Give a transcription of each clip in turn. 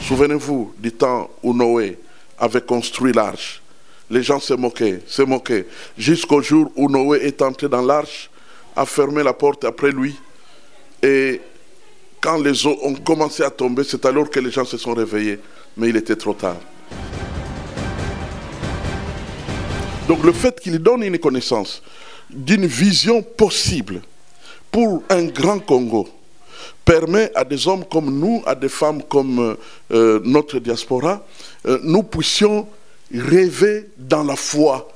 Souvenez-vous du temps où Noé avait construit l'arche. Les gens se moquaient, jusqu'au jour où Noé est entré dans l'arche, a fermé la porte après lui. Et quand les eaux ont commencé à tomber, c'est alors que les gens se sont réveillés. Mais il était trop tard. Donc le fait qu'il donne une connaissance d'une vision possible pour un grand Congo permet à des hommes comme nous, à des femmes comme notre diaspora, nous puissions rêver dans la foi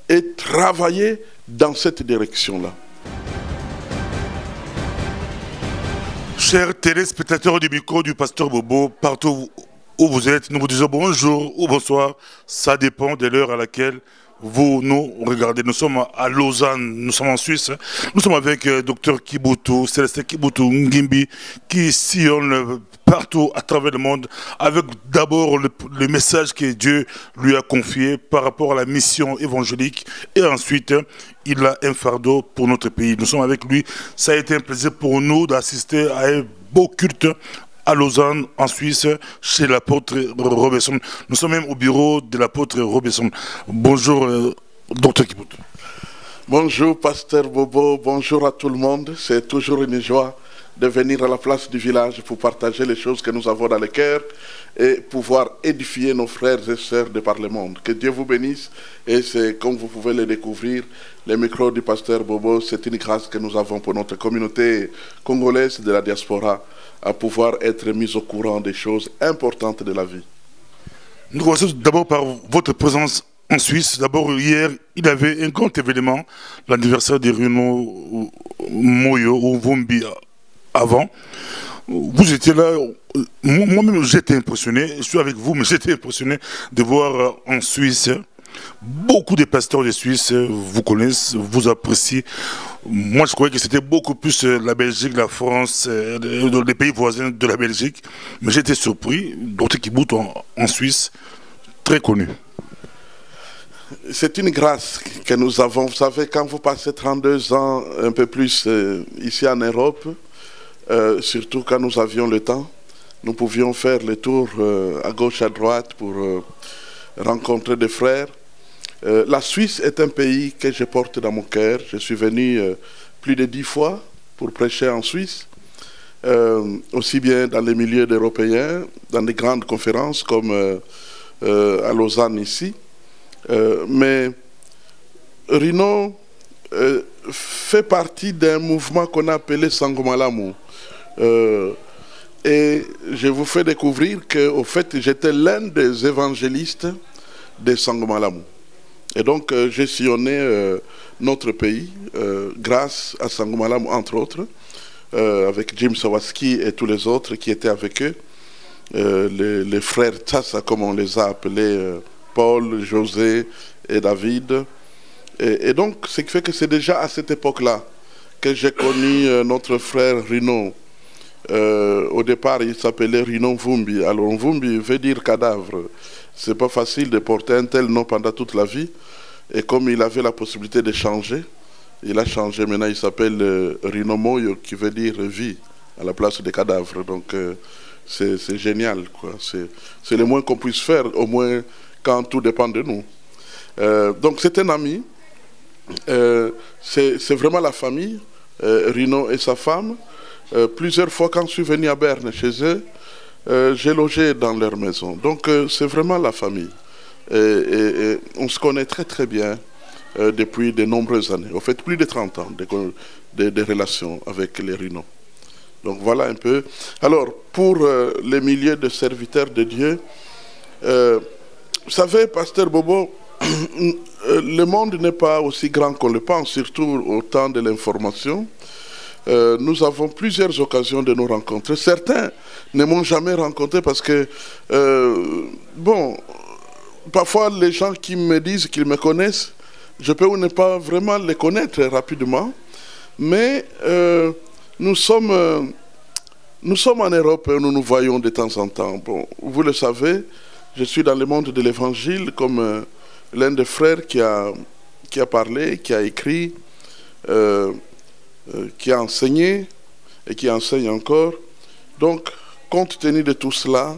et travailler dans cette direction-là. Chers téléspectateurs du micro du pasteur Bobo, partout où vous êtes, nous vous disons bonjour ou bonsoir. Ça dépend de l'heure à laquelle vous nous regardez. Nous sommes à Lausanne, nous sommes en Suisse. Nous sommes avec Dr Kibutu, Célestin Kibutu Ngimbi, qui sillonne partout à travers le monde, avec d'abord le message que Dieu lui a confié par rapport à la mission évangélique, et ensuite il a un fardeau pour notre pays. Nous sommes avec lui. Ça a été un plaisir pour nous d'assister à un beau culte à Lausanne, en Suisse, chez l'apôtre Robesson. Nous sommes même au bureau de l'apôtre Robesson. Bonjour, Dr Kibutu. Bonjour, pasteur Bobo. Bonjour à tout le monde. C'est toujours une joie de venir à la place du village pour partager les choses que nous avons dans le cœur et pouvoir édifier nos frères et sœurs de par le monde. Que Dieu vous bénisse. Et c'est, comme vous pouvez le découvrir, les micros du pasteur Bobo, c'est une grâce que nous avons pour notre communauté congolaise de la diaspora, à pouvoir être mis au courant des choses importantes de la vie. Nous commençons d'abord par votre présence en Suisse. D'abord, hier, il y avait un grand événement, l'anniversaire de Rino Moyo, ou Vumbi avant. Vous étiez là, moi-même j'étais impressionné, je suis avec vous, mais j'étais impressionné de voir en Suisse, beaucoup de pasteurs de Suisse vous connaissent, vous apprécient. Moi je croyais que c'était beaucoup plus la Belgique, la France, les pays voisins de la Belgique, mais j'étais surpris, d'autres qui boutent en Suisse, très connu. C'est une grâce que nous avons. Vous savez, quand vous passez 32 ans, un peu plus ici en Europe, surtout quand nous avions le temps, nous pouvions faire le tour à gauche, à droite pour rencontrer des frères. La Suisse est un pays que je porte dans mon cœur. Je suis venu plus de 10 fois pour prêcher en Suisse, aussi bien dans les milieux européens, dans des grandes conférences comme à Lausanne ici. Mais Rino fait partie d'un mouvement qu'on a appelé Sangomalamu. Et je vous fais découvrir qu'au fait, j'étais l'un des évangélistes de Sangomalamu. Et donc, j'ai sillonné notre pays grâce à Sangomalamu, entre autres, avec Jim Sawaski et tous les autres qui étaient avec eux, les frères Tassa, comme on les a appelés, Paul, José et David. Et donc, ce qui fait que c'est déjà à cette époque-là que j'ai connu notre frère Rino. Au départ, il s'appelait Rino Vumbi. Alors, Vumbi veut dire cadavre. C'est pas facile de porter un tel nom pendant toute la vie. Et comme il avait la possibilité de changer, il a changé. Maintenant, il s'appelle Rino Moyo, qui veut dire vie, à la place des cadavres. Donc, c'est génial, quoi. C'est le moins qu'on puisse faire, au moins quand tout dépend de nous. Donc, c'est un ami. C'est vraiment la famille, Rino et sa femme. Plusieurs fois, quand je suis venu à Berne chez eux, j'ai logé dans leur maison. Donc, c'est vraiment la famille. Et on se connaît très très bien depuis de nombreuses années. En fait, plus de 30 ans de relations avec les Rino. Donc, voilà un peu. Alors, pour les milliers de serviteurs de Dieu, vous savez, pasteur Bobo, le monde n'est pas aussi grand qu'on le pense, surtout au temps de l'information. Nous avons plusieurs occasions de nous rencontrer. Certains ne m'ont jamais rencontré parce que, bon, parfois les gens qui me disent qu'ils me connaissent, je peux ou ne pas vraiment les connaître rapidement, mais nous sommes en Europe et nous nous voyons de temps en temps. Bon, vous le savez, je suis dans le monde de l'évangile comme l'un des frères qui a parlé, qui a écrit, qui a enseigné et qui enseigne encore. Donc, compte tenu de tout cela,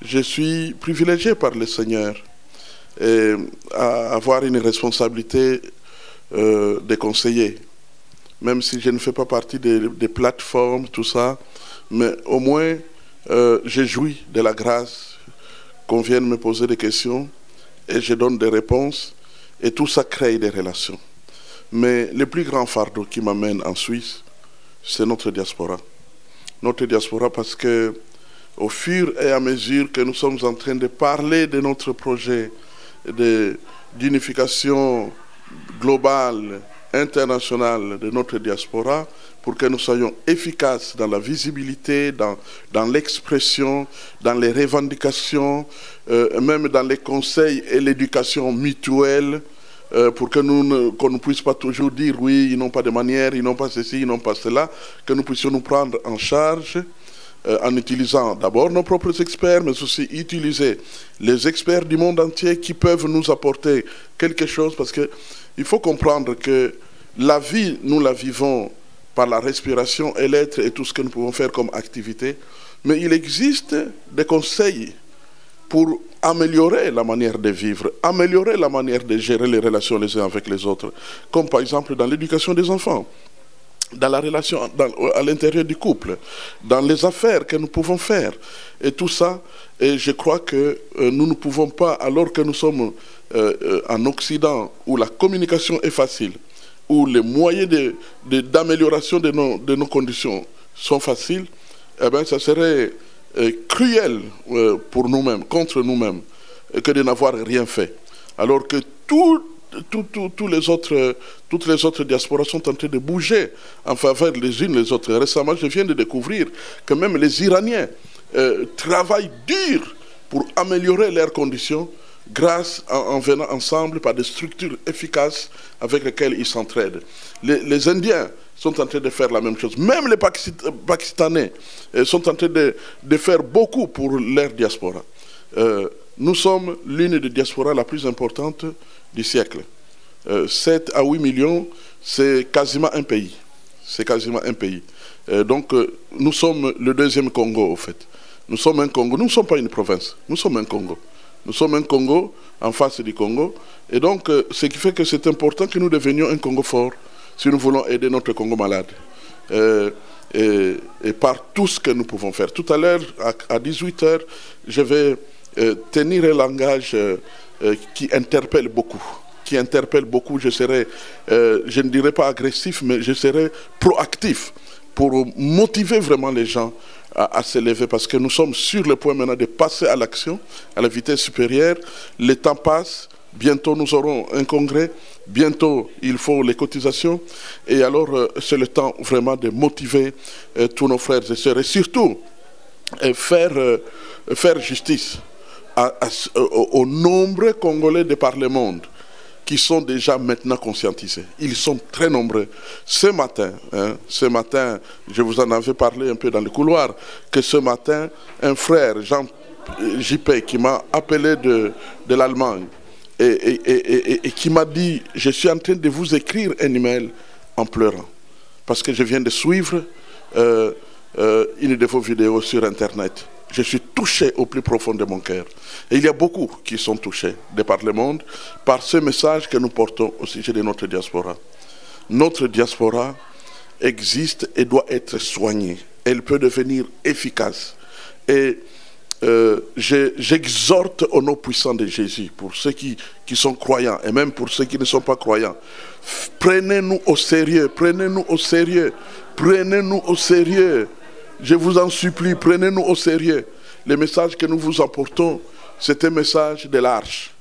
je suis privilégié par le Seigneur à avoir une responsabilité de conseiller. Même si je ne fais pas partie des plateformes, tout ça, mais au moins, j'ai joui de la grâce qu'on vienne me poser des questions et je donne des réponses et tout ça crée des relations. Mais le plus grand fardeau qui m'amène en Suisse, c'est notre diaspora. Notre diaspora parce que au fur et à mesure que nous sommes en train de parler de notre projet d'unification globale, internationale de notre diaspora, pour que nous soyons efficaces dans la visibilité, dans l'expression, dans les revendications, même dans les conseils et l'éducation mutuelle, pour que qu'on ne puisse pas toujours dire oui, ils n'ont pas de manière, ils n'ont pas ceci, ils n'ont pas cela, que nous puissions nous prendre en charge en utilisant d'abord nos propres experts, mais aussi utiliser les experts du monde entier qui peuvent nous apporter quelque chose, parce qu'il faut comprendre que la vie, nous la vivons par la respiration et l'être et tout ce que nous pouvons faire comme activité, mais il existe des conseils pour améliorer la manière de vivre, améliorer la manière de gérer les relations les uns avec les autres, comme par exemple dans l'éducation des enfants, dans la relation à l'intérieur du couple, dans les affaires que nous pouvons faire, et tout ça. Et je crois que nous ne pouvons pas, alors que nous sommes en Occident, où la communication est facile, où les moyens d'amélioration de nos conditions sont faciles, eh bien, ça serait cruel pour nous-mêmes, contre nous-mêmes, que de n'avoir rien fait. Alors que toutes les autres diasporas sont en train de bouger en faveur les unes les autres. Récemment, je viens de découvrir que même les Iraniens travaillent dur pour améliorer leurs conditions grâce en venant ensemble par des structures efficaces avec lesquelles ils s'entraident. Les Indiens sont en train de faire la même chose. Même les Pakistanais sont en train de faire beaucoup pour leur diaspora. Nous sommes l'une des diasporas la plus importante du siècle. 7 à 8 millions, c'est quasiment un pays. C'est quasiment un pays. Donc, nous sommes le deuxième Congo, au fait. Nous sommes un Congo. Nous ne sommes pas une province. Nous sommes un Congo. Nous sommes un Congo en face du Congo. Et donc, ce qui fait que c'est important que nous devenions un Congo fort si nous voulons aider notre Congo malade. Et par tout ce que nous pouvons faire. Tout à l'heure, à 18h, je vais tenir un langage qui interpelle beaucoup. Qui interpelle beaucoup. Je ne dirais pas agressif, mais je serai proactif pour motiver vraiment les gens à s'élever, parce que nous sommes sur le point maintenant de passer à l'action, à la vitesse supérieure. Le temps passe, bientôt nous aurons un congrès, bientôt il faut les cotisations, et alors c'est le temps vraiment de motiver tous nos frères et sœurs, et surtout faire justice aux nombreux Congolais de par le monde qui sont déjà maintenant conscientisés. Ils sont très nombreux. Ce matin, je vous en avais parlé un peu dans le couloir, que ce matin, un frère, Jean JP, qui m'a appelé de l'Allemagne et qui m'a dit, je suis en train de vous écrire un email en pleurant, parce que je viens de suivre une de vos vidéos sur Internet. Je suis touché au plus profond de mon cœur. Et il y a beaucoup qui sont touchés de par le monde par ce message que nous portons au sujet de notre diaspora. Notre diaspora existe et doit être soignée. Elle peut devenir efficace. Et j'exhorte au nom puissant de Jésus, pour ceux qui sont croyants et même pour ceux qui ne sont pas croyants, prenez-nous au sérieux, prenez-nous au sérieux, prenez-nous au sérieux. Je vous en supplie, prenez-nous au sérieux. Le message que nous vous apportons, c'est un message de l'arche.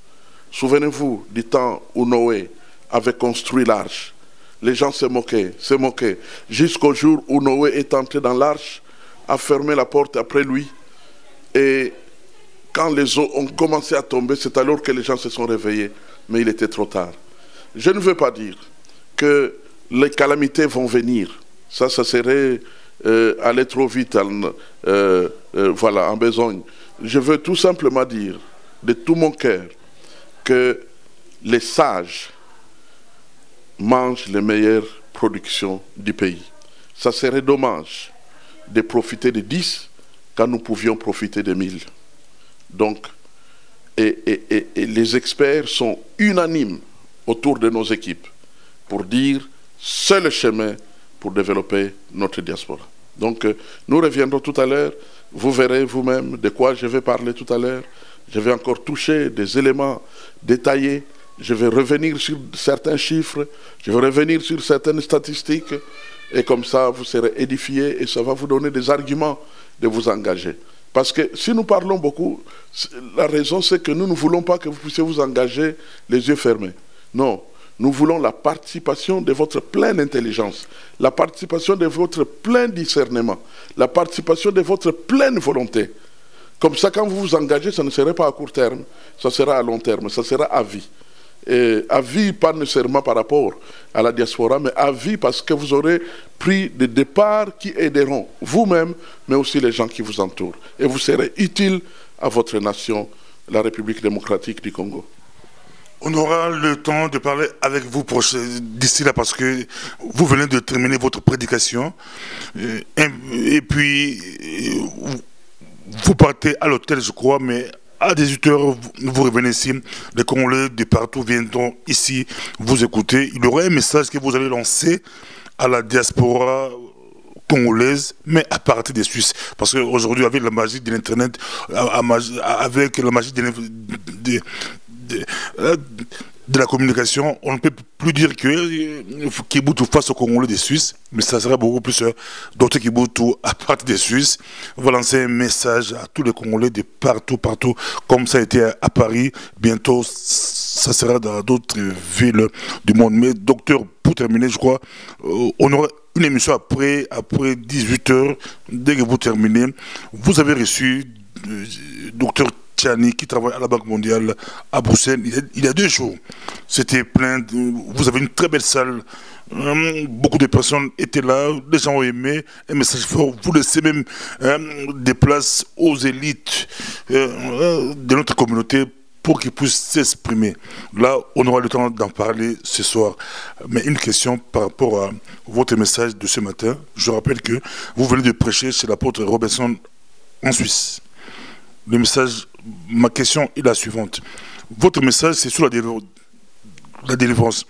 Souvenez-vous du temps où Noé avait construit l'arche. Les gens se moquaient, jusqu'au jour où Noé est entré dans l'arche, a fermé la porte après lui. Et quand les eaux ont commencé à tomber, c'est alors que les gens se sont réveillés. Mais il était trop tard. Je ne veux pas dire que les calamités vont venir. Ça serait aller trop vite voilà, en besogne. Je veux tout simplement dire de tout mon cœur que les sages mangent les meilleures productions du pays. Ça serait dommage de profiter de 10 quand nous pouvions profiter de 1000. Donc, et les experts sont unanimes autour de nos équipes pour dire c'est le chemin pour développer notre diaspora. Donc, nous reviendrons tout à l'heure. Vous verrez vous-même de quoi je vais parler tout à l'heure. Je vais encore toucher des éléments détaillés. Je vais revenir sur certains chiffres. Je vais revenir sur certaines statistiques. Et comme ça, vous serez édifiés et ça va vous donner des arguments de vous engager. Parce que si nous parlons beaucoup, la raison c'est que nous ne voulons pas que vous puissiez vous engager les yeux fermés. Non, nous voulons la participation de votre pleine intelligence, la participation de votre plein discernement, la participation de votre pleine volonté. Comme ça, quand vous vous engagez, ça ne sera pas à court terme, ça sera à long terme, ça sera à vie. Et à vie, pas nécessairement par rapport à la diaspora, mais à vie parce que vous aurez pris des départs qui aideront vous-même, mais aussi les gens qui vous entourent. Et vous serez utile à votre nation, la République démocratique du Congo. On aura le temps de parler avec vous d'ici là parce que vous venez de terminer votre prédication. Et puis, vous partez à l'hôtel, je crois, mais à 18h, vous revenez ici. Les Congolais de partout viendront ici vous écouter. Il y aura un message que vous allez lancer à la diaspora congolaise, mais à partir des Suisses. Parce qu'aujourd'hui, avec la magie de l'Internet, avec la magie de la communication, on ne peut plus dire que Kibutu face aux Congolais des Suisses, mais ça sera beaucoup plus d'autres Kibutu à partir des Suisses. On va lancer un message à tous les Congolais de partout, partout, comme ça a été à Paris. Bientôt, ça sera dans d'autres villes du monde. Mais docteur, pour terminer, je crois, on aura une émission après 18h. Dès que vous terminez, vous avez reçu docteur Tchani qui travaille à la Banque mondiale à Bruxelles il y a 2 jours. C'était plein, vous avez une très belle salle, beaucoup de personnes étaient là, les gens ont aimé, un message fort, vous laissez même des places aux élites de notre communauté pour qu'ils puissent s'exprimer. Là, on aura le temps d'en parler ce soir. Mais une question par rapport à votre message de ce matin. Je rappelle que vous venez de prêcher chez l'apôtre Robinson en Suisse. Le message, ma question est la suivante. Votre message, c'est sur la délivrance.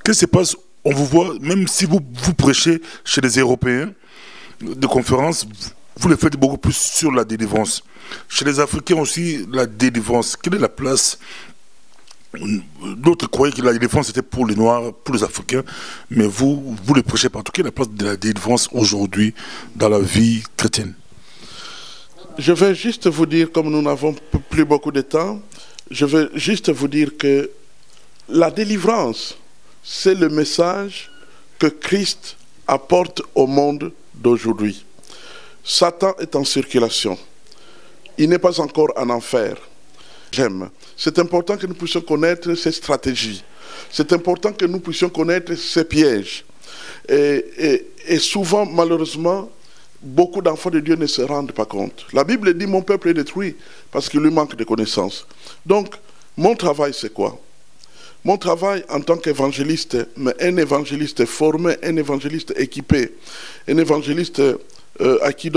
Qu'est-ce qui se passe? On vous voit, même si vous prêchez chez les Européens de conférences, vous le faites beaucoup plus sur la délivrance. Chez les Africains aussi, la délivrance. Quelle est la place? D'autres croyaient que la délivrance était pour les Noirs, pour les Africains, mais vous le prêchez partout. Quelle est la place de la délivrance aujourd'hui dans la vie chrétienne? Je vais juste vous dire, comme nous n'avons plus beaucoup de temps, je vais juste vous dire que la délivrance, c'est le message que Christ apporte au monde d'aujourd'hui. Satan est en circulation. Il n'est pas encore en enfer. J'aime. C'est important que nous puissions connaître ses stratégies. C'est important que nous puissions connaître ses pièges. Et souvent, malheureusement, beaucoup d'enfants de Dieu ne se rendent pas compte. La Bible dit « Mon peuple est détruit parce qu'il lui manque de connaissances ». Donc, mon travail, c'est quoi? Mon travail en tant qu'évangéliste, mais un évangéliste formé, un évangéliste équipé, un évangéliste à qui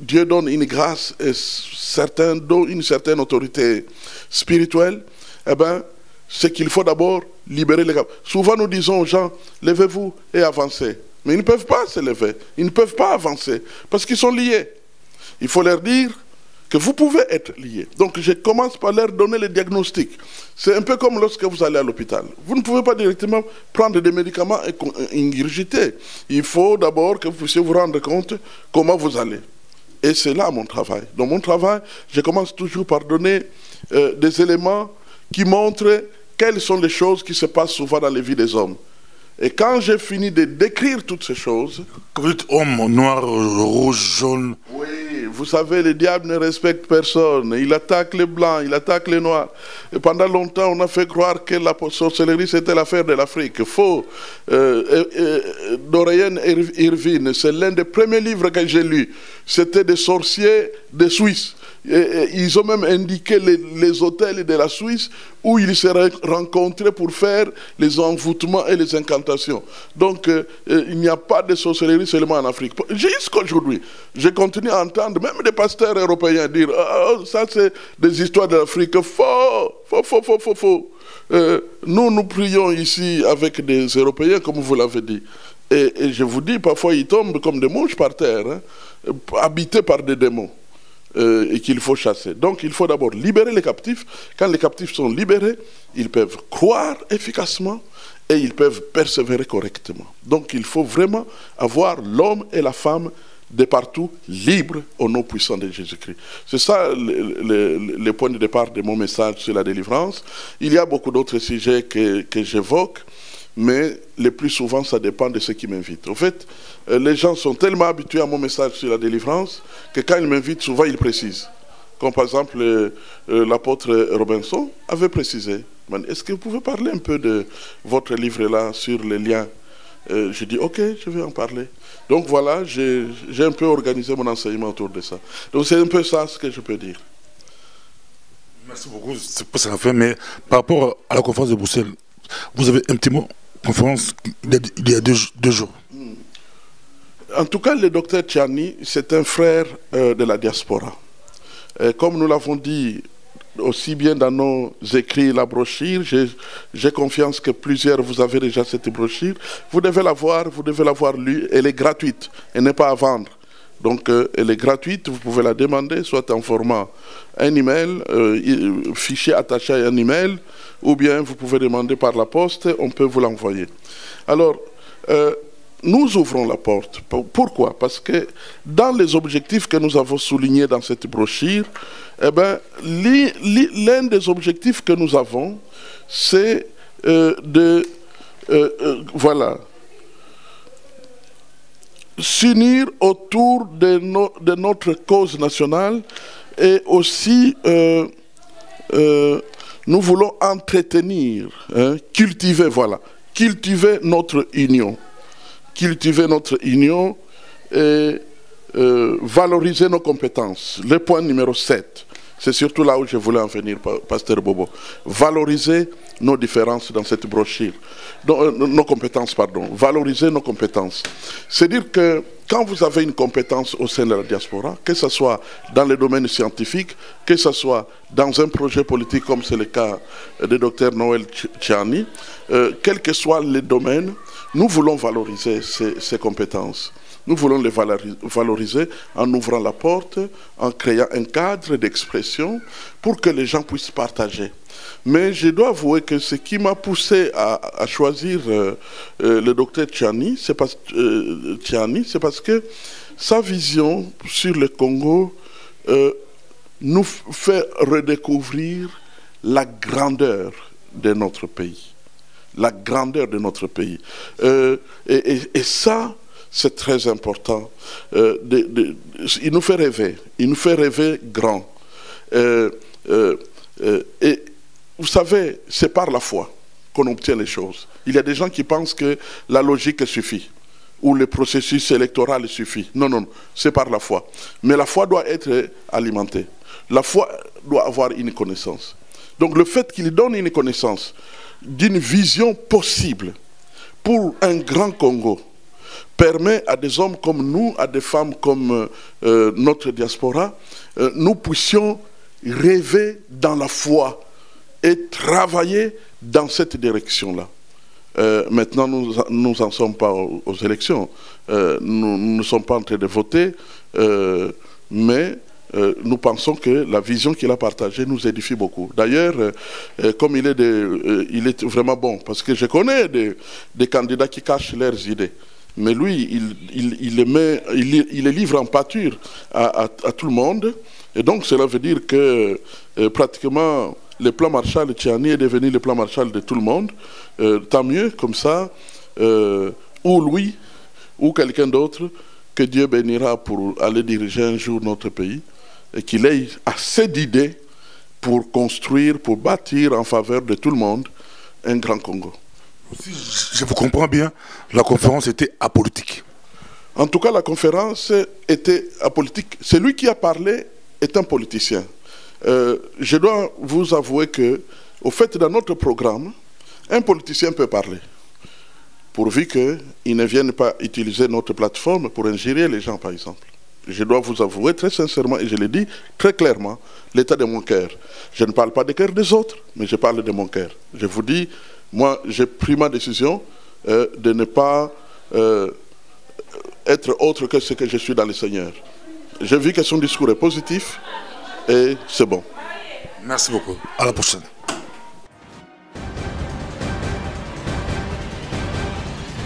Dieu donne une grâce et une certaine autorité spirituelle, eh bien, c'est qu'il faut d'abord libérer les captifs. Souvent, nous disons aux gens, levez-vous et avancez. Mais ils ne peuvent pas se lever, ils ne peuvent pas avancer, parce qu'ils sont liés. Il faut leur dire que vous pouvez être liés. Donc je commence par leur donner le diagnostic. C'est un peu comme lorsque vous allez à l'hôpital. Vous ne pouvez pas directement prendre des médicaments et ingurgiter. Il faut d'abord que vous puissiez vous rendre compte comment vous allez. Et c'est là mon travail. Dans mon travail, je commence toujours par donner des éléments qui montrent quelles sont les choses qui se passent souvent dans les vies des hommes. Et quand j'ai fini de décrire toutes ces choses... Quand vous dites homme, noir, rouge, jaune... Oui, vous savez, le diable ne respecte personne. Il attaque les blancs, il attaque les noirs. Et pendant longtemps, on a fait croire que la sorcellerie, c'était l'affaire de l'Afrique. Faux. Dorian Irvine, c'est l'un des premiers livres que j'ai lus. C'était des sorciers de Suisse. Ils ont même indiqué les hôtels de la Suisse où ils seraient rencontrés pour faire les envoûtements et les incantations. Donc, il n'y a pas de sorcellerie seulement en Afrique. Jusqu'à aujourd'hui, je continue à entendre même des pasteurs européens dire « ça c'est des histoires de l'Afrique, faux, faux, faux, faux, faux, faux ». Nous prions ici avec des Européens, comme vous l'avez dit. Et je vous dis, parfois ils tombent comme des mouches par terre, hein, habités par des démons, et qu'il faut chasser. Donc il faut d'abord libérer les captifs. Quand les captifs sont libérés, ils peuvent croire efficacement et ils peuvent persévérer correctement. Donc il faut vraiment avoir l'homme et la femme de partout libres au nom puissant de Jésus-Christ. C'est ça le point de départ de mon message sur la délivrance. Il y a beaucoup d'autres sujets que j'évoque, mais le plus souvent, ça dépend de ceux qui m'invitent. En fait, les gens sont tellement habitués à mon message sur la délivrance que quand ils m'invitent, souvent ils précisent. Comme par exemple, l'apôtre Robinson avait précisé. Est-ce que vous pouvez parler un peu de votre livre-là sur les liens? Je dis, ok, je vais en parler. Donc voilà, j'ai un peu organisé mon enseignement autour de ça. Donc c'est un peu ça ce que je peux dire. Merci beaucoup, c'est pas ça fait, mais par rapport à la conférence de Bruxelles, vous avez un petit mot, conférence il y a deux jours. En tout cas, le docteur Tchiani, c'est un frère de la diaspora. Comme nous l'avons dit aussi bien dans nos écrits, la brochure, j'ai confiance que plusieurs, vous avez déjà cette brochure. Vous devez l'avoir lue, elle est gratuite, elle n'est pas à vendre. Donc elle est gratuite, vous pouvez la demander, soit en format un email, fichier attaché à un email, ou bien vous pouvez demander par la poste, on peut vous l'envoyer. Alors, nous ouvrons la porte. Pourquoi? Parce que dans les objectifs que nous avons soulignés dans cette brochure, eh ben, l'un des objectifs que nous avons, c'est voilà, s'unir autour de notre cause nationale et aussi nous voulons entretenir, hein, cultiver notre union. Cultiver notre union et valoriser nos compétences. Le point numéro 7, c'est surtout là où je voulais en venir, Pasteur Bobo. Valoriser nos différences dans cette brochure. Nos compétences, pardon. Valoriser nos compétences. C'est-à-dire que quand vous avez une compétence au sein de la diaspora, que ce soit dans le domaine scientifique, que ce soit dans un projet politique comme c'est le cas du docteur Noël Tchiani, quel que soit le domaine, nous voulons valoriser ces compétences. Nous voulons les valoriser en ouvrant la porte, en créant un cadre d'expression pour que les gens puissent partager. Mais je dois avouer que ce qui m'a poussé à choisir le docteur Tchiani, c'est parce que sa vision sur le Congo nous fait redécouvrir la grandeur de notre pays. La grandeur de notre pays. Et ça, c'est très important. Il nous fait rêver grand. Et vous savez, c'est par la foi qu'on obtient les choses. Il y a des gens qui pensent que la logique suffit, ou le processus électoral suffit. Non, non, c'est par la foi. Mais la foi doit être alimentée. La foi doit avoir une connaissance. Donc le fait qu'il donne une connaissance d'une vision possible pour un grand Congo permet à des hommes comme nous, à des femmes comme notre diaspora, nous puissions rêver dans la foi et travailler dans cette direction-là. Maintenant, nous n'en sommes pas aux élections. Nous ne sommes pas en train de voter, mais nous pensons que la vision qu'il a partagée nous édifie beaucoup. D'ailleurs, comme il est vraiment bon, parce que je connais des candidats qui cachent leurs idées. Mais lui, il les livre en pâture à tout le monde. Et donc, cela veut dire que pratiquement, le plan Marshall Tchiani est devenu le plan Marshall de tout le monde. Tant mieux, comme ça, ou lui, ou quelqu'un d'autre, que Dieu bénira pour aller diriger un jour notre pays, et qu'il ait assez d'idées pour construire, pour bâtir en faveur de tout le monde un grand Congo. Si je vous comprends bien, la conférence était apolitique. En tout cas, la conférence était apolitique. C'est lui qui a parlé est un politicien. Je dois vous avouer que, au fait, dans notre programme, un politicien peut parler, pourvu qu'il ne vienne pas utiliser notre plateforme pour injurier les gens, par exemple. Je dois vous avouer très sincèrement, et je le dis très clairement, l'état de mon cœur. Je ne parle pas des cœurs des autres, mais je parle de mon cœur. Je vous dis, moi, j'ai pris ma décision de ne pas être autre que ce que je suis dans le Seigneur. J'ai vu que son discours est positif et c'est bon. Merci beaucoup. À la prochaine.